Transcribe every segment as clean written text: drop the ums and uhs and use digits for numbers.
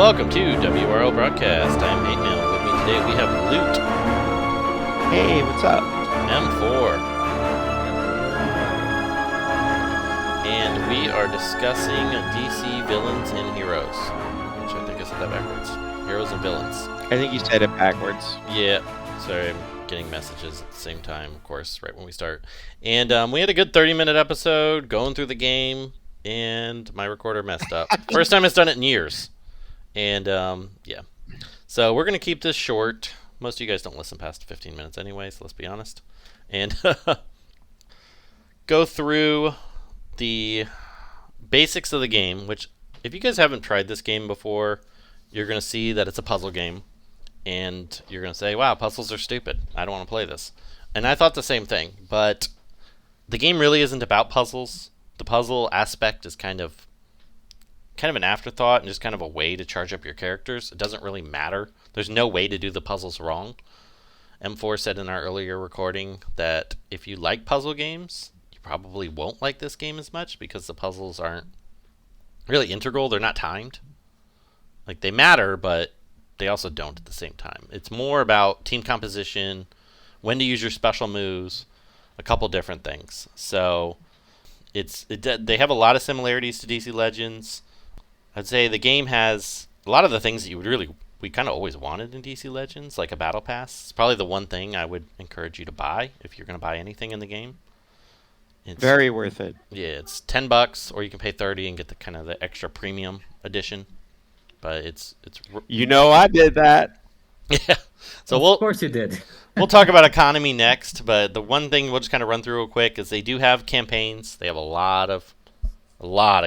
Welcome to WROL Broadcast. I'm Nate Mail. With me today we have Loot. Hey, what's up? M4. And we are discussing DC villains and heroes. Which I think I said that backwards. Heroes and villains. I think you said it backwards. Yeah. Sorry, I'm getting messages at the same time, of course, right when we start. And we had a good 30-minute episode going through the game, and my recorder messed up. First time it's done it in years. And, yeah. So we're going to keep this short. Most of you guys don't listen past 15 minutes anyway, so let's be honest. And go through the basics of the game, which, if you guys haven't tried this game before, you're going to see that it's a puzzle game. And you're going to say, wow, puzzles are stupid. I don't want to play this. And I thought the same thing. But the game really isn't about puzzles. The puzzle aspect is kind of an afterthought and just kind of a way to charge up your characters. It doesn't really matter. There's no way to do the puzzles wrong. M4 said in our earlier recording that if you like puzzle games, you probably won't like this game as much because the puzzles aren't really integral. They're not timed. Like, they matter, but they also don't at the same time. It's more about team composition, when to use your special moves, a couple different things. So they have a lot of similarities to DC Legends. I'd say the game has a lot of the things that we kind of always wanted in DC Legends, like a battle pass. It's probably the one thing I would encourage you to buy if you're going to buy anything in the game. It's very worth it. Yeah, it's $10, or you can pay $30 and get the extra premium edition. But it's I did that. Yeah. So of course you did. We'll talk about economy next, but the one thing we'll just kind of run through real quick is they do have campaigns. They have a lot of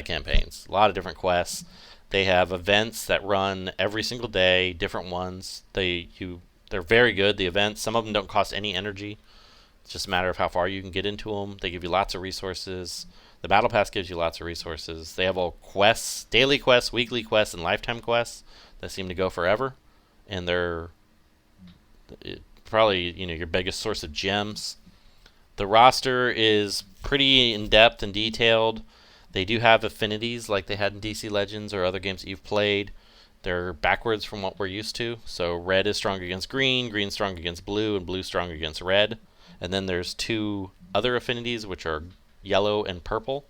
campaigns, a lot of different quests. They have events that run every single day, different ones. They're very good, the events. Some of them don't cost any energy. It's just a matter of how far you can get into them. They give you lots of resources. The Battle Pass gives you lots of resources. They have all quests, daily quests, weekly quests, and lifetime quests that seem to go forever. And they're probably your biggest source of gems. The roster is pretty in-depth and detailed. They do have affinities like they had in DC Legends or other games that you've played. They're backwards from what we're used to. So red is strong against green, green strong against blue, and blue strong against red. And then there's two other affinities, which are yellow and purple.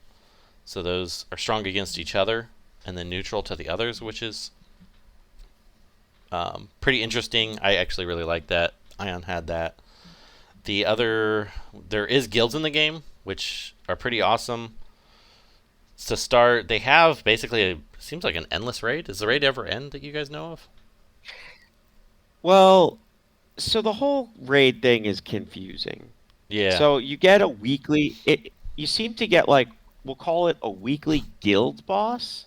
So those are strong against each other, and then neutral to the others, which is pretty interesting. I actually really like that. Ion had that. There is guilds in the game, which are pretty awesome. To start, they have basically seems like an endless raid. Does the raid ever end that you guys know of? Well, so the whole raid thing is confusing. Yeah. So you get a weekly. You seem to get, like, we'll call it a weekly guild boss.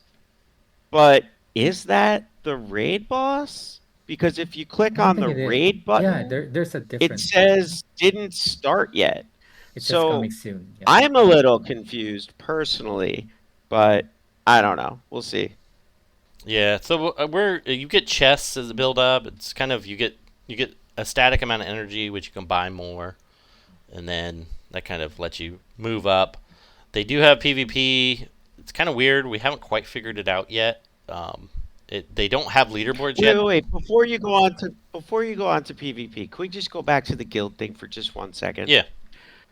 But is that the raid boss? Because if you click on the raid button, there's a difference. It says didn't start yet. It says coming soon. Yeah. I'm a little confused personally, but I don't know. We'll see. Yeah. So you get chests as a build up. It's kind of you get a static amount of energy, which you can buy more, and then that kind of lets you move up. They do have PvP. It's kind of weird. We haven't quite figured it out yet. They don't have leaderboards yet. Wait. Before you go on to PvP, can we just go back to the guild thing for just 1 second? Yeah.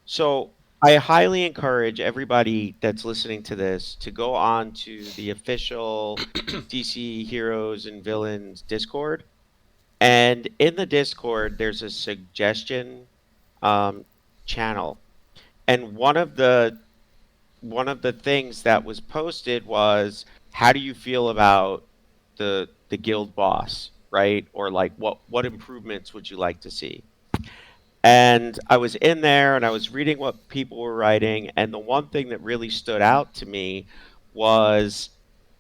So I highly encourage everybody that's listening to this to go on to the official DC Heroes and Villains Discord. And in the Discord, there's a suggestion channel. And one of the things that was posted was, how do you feel about the guild boss, right? Or like what improvements would you like to see? And I was in there and I was reading what people were writing, and the one thing that really stood out to me was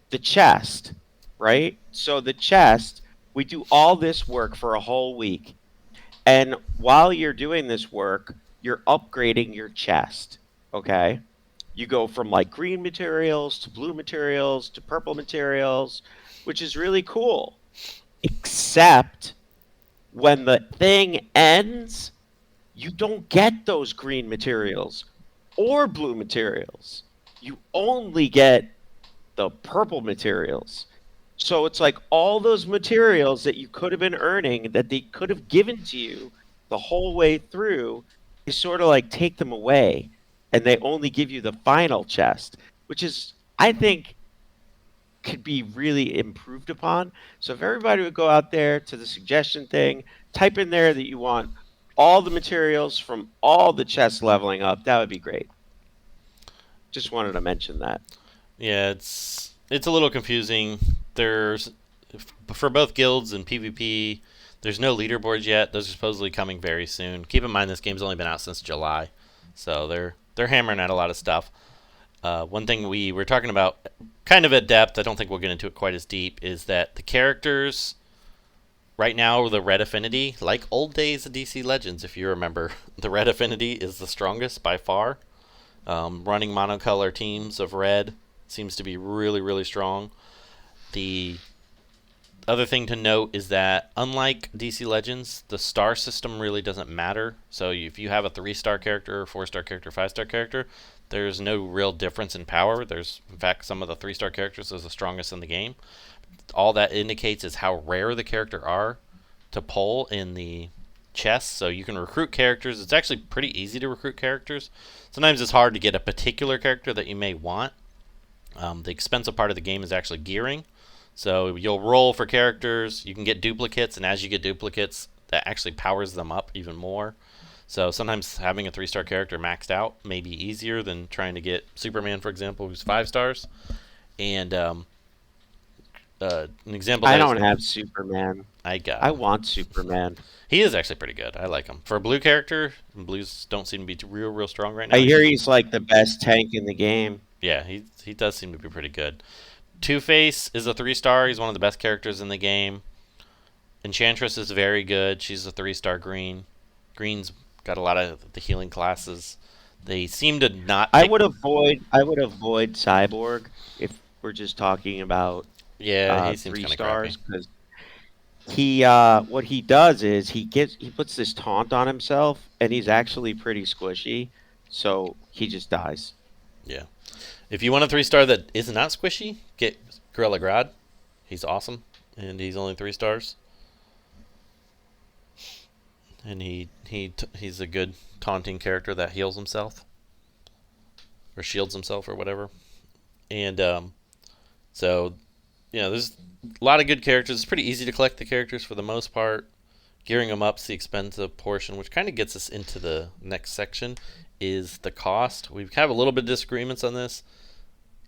the chest, right? So the chest, we do all this work for a whole week, and while you're doing this work, you're upgrading your chest, okay? You go from like green materials to blue materials to purple materials, which is really cool. Except when the thing ends, you don't get those green materials or blue materials. You only get the purple materials. So it's like all those materials that you could have been earning that they could have given to you the whole way through is sort of like take them away and they only give you the final chest, which is, I think, could be really improved upon. So if everybody would go out there to the suggestion thing, type in there that you want all the materials from all the chests leveling up, that would be great. Just wanted to mention that. Yeah, it's a little confusing. There's for both guilds and PvP. There's no leaderboards yet. Those are supposedly coming very soon. Keep in mind this game's only been out since July, so they're hammering out a lot of stuff. One thing we were talking about, kind of at depth, I don't think we'll get into it quite as deep, is that the characters right now, the red affinity, like old days of DC Legends, if you remember, the red affinity is the strongest by far. Running monocolor teams of red seems to be really, really strong. The other thing to note is that unlike DC Legends, the star system really doesn't matter. So if you have a 3-star character, 4-star character, 5-star character, there's no real difference in power. There's, in fact, some of the 3-star characters are the strongest in the game. All that indicates is how rare the character are to pull in the chests. So you can recruit characters. It's actually pretty easy to recruit characters. Sometimes it's hard to get a particular character that you may want. The expensive part of the game is actually gearing. So you'll roll for characters, you can get duplicates, and as you get duplicates, that actually powers them up even more. So sometimes having a 3-star character maxed out may be easier than trying to get Superman, for example, who's 5 stars. And an example. I don't have Superman. I I want Superman. He is actually pretty good. I like him. For a blue character, blues don't seem to be real strong right now. I hear he's like the best tank in the game. Yeah, he does seem to be pretty good. Two-Face is a 3-star. He's one of the best characters in the game. Enchantress is very good. She's a 3-star green. Green's got a lot of the healing classes. They seem to not. I would avoid Cyborg if we're just talking about he seems 3 kind of stars, crappy. because he what he does is he puts this taunt on himself and he's actually pretty squishy, so he just dies. Yeah. If you want a 3-star that is not squishy, get Gorilla Grodd. He's awesome, and he's only 3 stars. And he's a good taunting character that heals himself or shields himself or whatever. And so there's a lot of good characters. It's pretty easy to collect the characters for the most part. Gearing them up's the expensive portion, which kind of gets us into the next section, is the cost. We have a little bit of disagreements on this.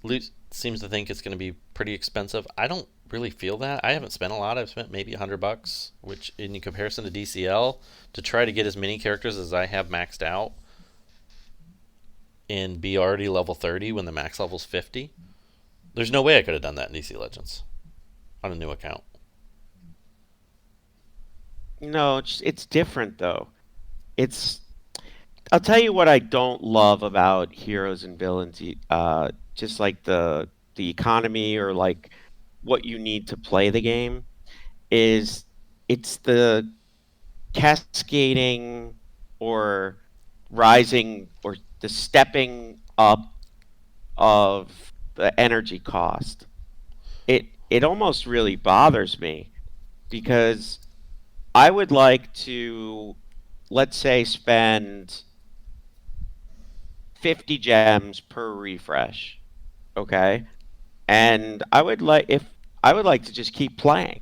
Luke seems to think it's going to be pretty expensive. I don't really feel that. I haven't spent a lot. I've spent maybe $100, which in comparison to DCL, to try to get as many characters as I have maxed out and be already level 30 when the max level's 50. There's no way I could have done that in DC Legends on a new account. No, it's different though. I'll tell you what I don't love about heroes and villains, just like the economy or like what you need to play the game, is it's the cascading or rising or the stepping up of the energy cost. It almost really bothers me because I would like to, let's say, spend 50 gems per refresh, okay? And I would like to just keep playing.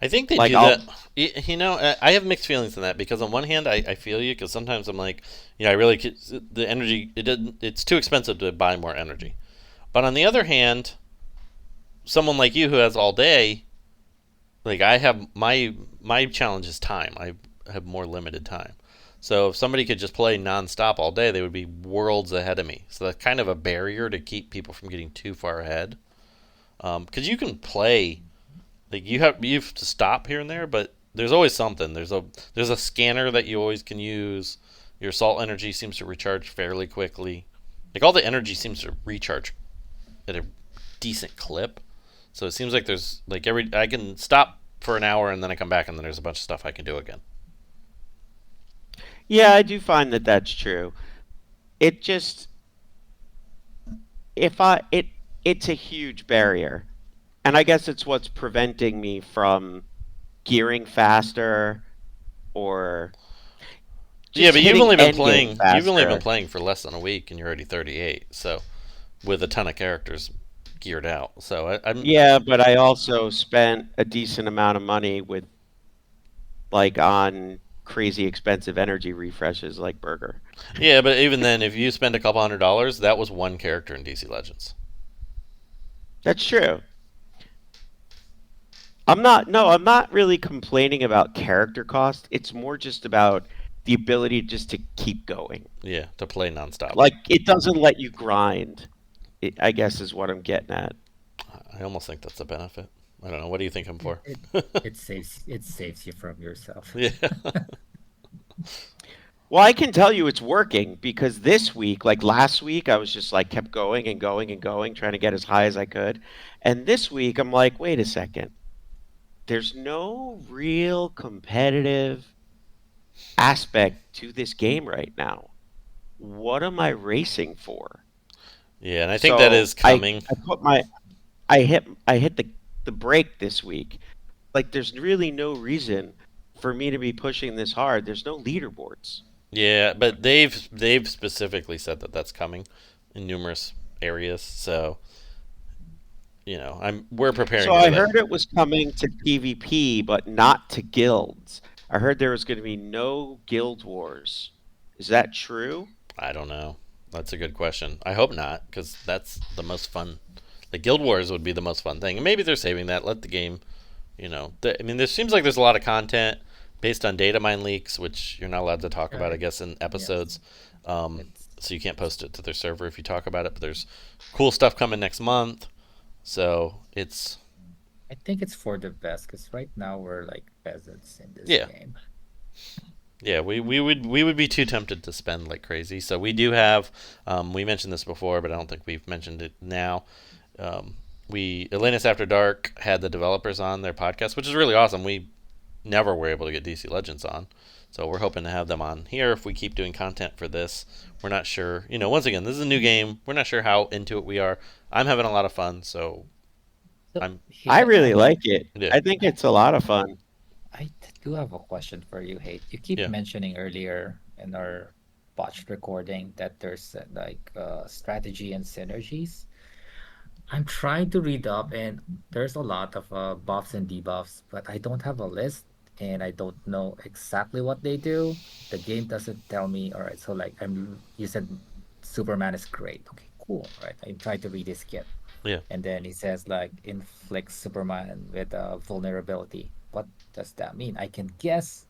I think they Like, do I'll- that. I have mixed feelings on that because on one hand, I feel you because sometimes I'm like, I really the energy it's too expensive to buy more energy. But on the other hand, someone like you who has all day, like I have my challenge is time. I have more limited time. So if somebody could just play nonstop all day, they would be worlds ahead of me. So that's kind of a barrier to keep people from getting too far ahead. Because you can play, like you have to stop here and there, but there's always something. There's a scanner that you always can use. Your assault energy seems to recharge fairly quickly. Like all the energy seems to recharge at a decent clip. So it seems like there's like I can stop for an hour and then I come back and then there's a bunch of stuff I can do again. Yeah, I do find that that's true. It just if I it it's a huge barrier. And I guess it's what's preventing me from gearing faster or Yeah, just but you've hitting only been end game playing. You've only been faster. playing for less than a week, and you're already 38. So with a ton of characters geared out. So I'm. Yeah, but I also spent a decent amount of money with like on crazy expensive energy refreshes like Burger. Yeah, but even then, if you spend a couple $100, that was one character in DC Legends. That's true. I'm not really complaining about character cost. It's more just about the ability just to keep going. Yeah, to play nonstop. Like it doesn't let you grind. I guess is what I'm getting at. I almost think that's a benefit. I don't know. What do you think I'm It, for? it it saves you from yourself. Yeah. Well, I can tell you it's working because this week, like last week, I was just like kept going and going and going, trying to get as high as I could. And this week, I'm like, wait a second. There's no real competitive aspect to this game right now. What am I racing for? Yeah, and I think that So is coming. I put my I hit the brake this week. Like there's really no reason for me to be pushing this hard. There's no leaderboards. Yeah, but they've specifically said that that's coming in numerous areas. So we're So preparing for I that. heard it was coming to PvP, but not to guilds. I heard there was going to be no guild wars. Is that true? I don't know. That's a good question. I hope not, because that's the most fun. The Guild Wars would be the most fun thing, and maybe they're saving that. Let the game, I mean, there seems like there's a lot of content based on data mine leaks, which you're not allowed to talk about, I Right. guess, in Yes. episodes. It's So you can't post it to their server if you talk about it. But there's cool stuff coming next month, so it's I think it's for the best because right now we're like peasants in this yeah. game. Yeah, we would be too tempted to spend like crazy. So we do have. We mentioned this before, but I don't think we've mentioned it now. We Atlantis After Dark had the developers on their podcast, which is really awesome. We never were able to get DC Legends on, so we're hoping to have them on here if we keep doing content for this. We're not sure. Once again, this is a new game. We're not sure how into it we are. I'm having a lot of fun, so So I'm hey, I really like it. yeah I think it's a lot of fun. do have a question for you, Hate. You keep yeah mentioning earlier in our botched recording that there's strategy and synergies. I'm trying to read up, and there's a lot of buffs and debuffs, but I don't have a list, and I don't know exactly what they do. The game doesn't tell me. All right, so like you said, Superman is great. Okay, cool. Right, I'm trying to read his kit, yeah. and then he says like inflicts Superman with a vulnerability. What does that mean? I can guess.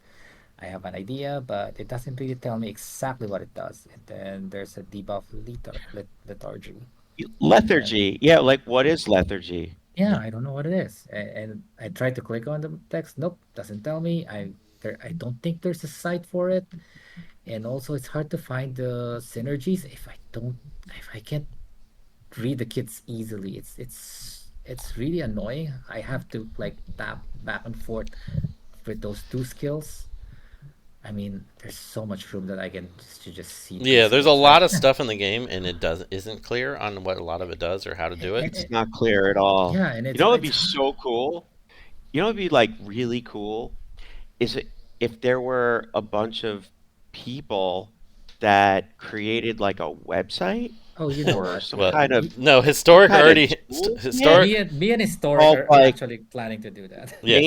I have an idea, but it doesn't really tell me exactly what it does. And then there's a debuff lethargy. And Lethargy. Yeah, like what is lethargy? yeah, I don't know what it is. And I tried to click on the text. Nope, doesn't tell me. I don't think there's a site for it. And also it's hard to find the synergies if I can't read the kits easily. It's really annoying. I have to like tap back and forth with those two skills. I mean, there's so much room that I can just see two Yeah, there's a skills. lot of stuff in the game, and it isn't clear on what a lot of it does or how to do it. It's not clear at all. Yeah, and You know what would it's be so cool? You know what would be like really cool? Is it if there were a bunch of people that created like a website oh, you know or what? some Well, kind of no, some historic kind of already. tool kit Me Historic. and Historic called are like actually planning to do that. Yeah.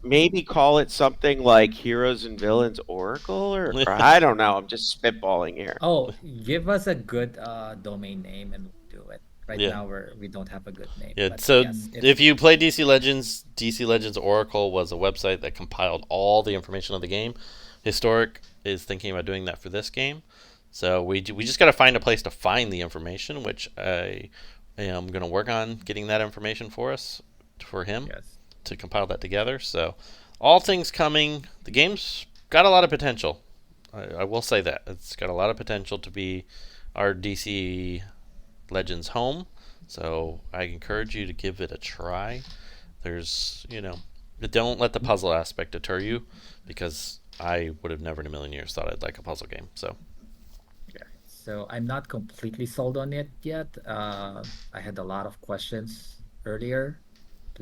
maybe call it something like Heroes and Villains Oracle or I don't know. I'm just spitballing here. Oh, give us a good domain name and we'll do it. Right Yeah. now we don't have a good name, Yeah. but So yes, if if you play DC Legends, DC Legends Oracle was a website that compiled all the information of the game. Historic is thinking about doing that for this game. So we just got to find a place to find the information, which I am going to work on getting that information for us, for him, yes. to compile that together. So all things coming. The game's got a lot of potential. I will say that it's got a lot of potential to be our DC Legends home. So I encourage you to give it a try. Don't let the puzzle aspect deter you, because I would have never in a million years thought I'd like a puzzle game. So Yeah. So I'm not completely sold on it yet. I had a lot of questions earlier,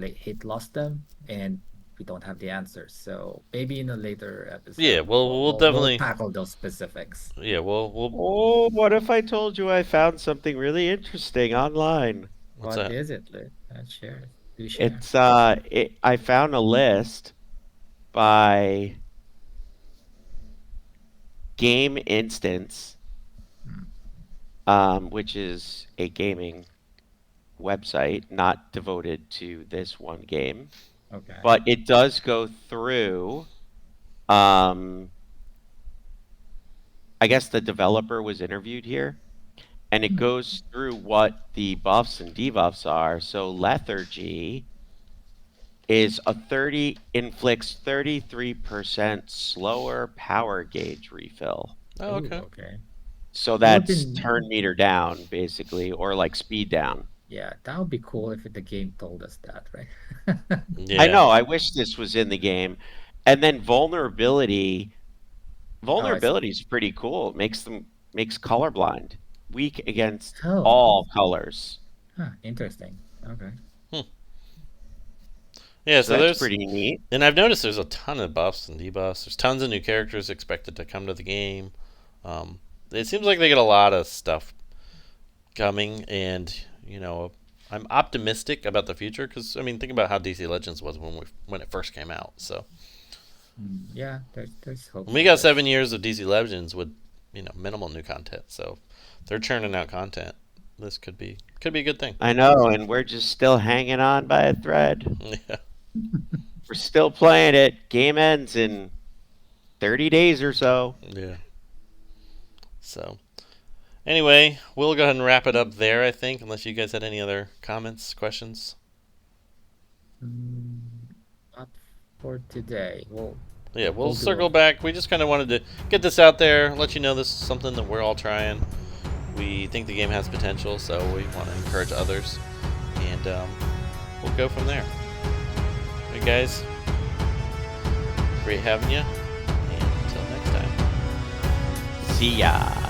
hate lost them, and we don't have the answers. So maybe in a later episode, Yeah, we'll we'll definitely. tackle those specifics. Yeah, we'll. Oh, what if I told you I found something really interesting online? What's What that? is it? Let's share. Do share. I found a list by game instance, which is a gaming website not devoted to this one game, Okay. but it does go through. I guess the developer was interviewed here, and it goes through what the buffs and debuffs are. So lethargy is inflicts 33% slower power gauge refill. Oh, okay. Okay. So That would've that's been- turn meter down, basically, or like speed down. Yeah, that would be cool if the game told us that, right? Yeah. I know. I wish this was in the game. And then vulnerability. Vulnerability is pretty cool. It makes colorblind, weak against Oh. all colors. Huh, interesting. Okay. Yeah, So so that's there's pretty neat. and I've noticed there's a ton of buffs and debuffs. There's tons of new characters expected to come to the game. It seems like they get a lot of stuff coming, and I'm optimistic about the future because I mean, think about how DC Legends was when it first came out. So Yeah, there's hope. we got 7 years of DC Legends with minimal new content. So they're churning out content. This could be a good thing. I know, and we're just still hanging on by a thread. Yeah. We're still playing it. Game ends in 30 days or so. Yeah. So, anyway, we'll go ahead and wrap it up there, I think, unless you guys had any other comments, questions. Not for today. Well, Yeah, we'll We'll do circle it. back. We just kind of wanted to get this out there, let you know this is something that we're all trying. We think the game has potential, so we want to encourage others. And we'll go from there. Hey, guys. Great having you. And until next time. See ya.